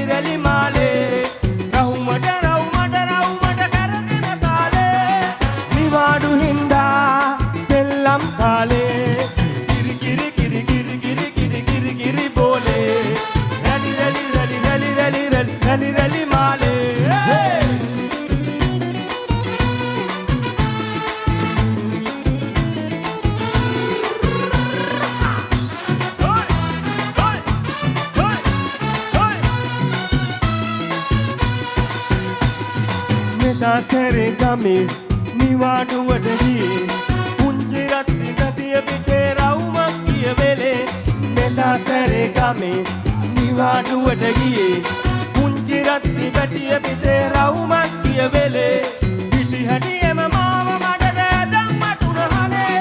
රැලි මාලේ රවුමට කරගෙන කාලේ නිවාඩු හින්දා සෙල්ලම් කාලේ කිරි බෝලේ රැලි මාලේ මෙදාසරේ ගමේ නිවාඩුවට ගියේ පුංචි රත්ති ගතිය පිටේ රවුමක් කියවෙලේ මෙදාසරේ ගමේ නිවාඩුවට ගියේ පුංචි රත්ති පැටිය පිටේ රවුමක් කියවෙලේ පිටි හැටියම මාව මඩට දැම්මටුනහනේ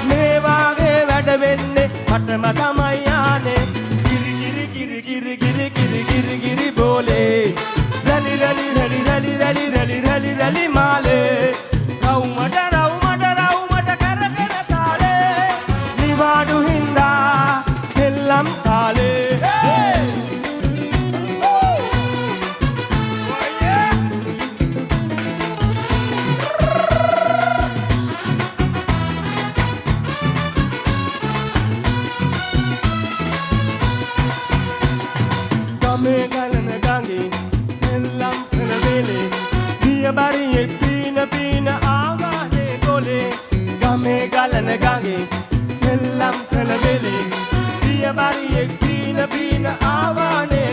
මේ වාගේ වැඩ වෙන්නේ මටම තමයි ආනේ කිරි බෝලේ රැලි මාලේ රවුමට කරගෙන කාලේ නිවාඩු හින්දා සෙල්ලම් කාලේ ගමේ ගලන ගඟේ සෙල්ලම් කළ වෙලේ බරියෙක් පීන ආවානේ ගොලේ ගමේ ගලන ගඟේ සෙල්ලම් කළ වෙලේ බරියෙක් පීන ආවානේ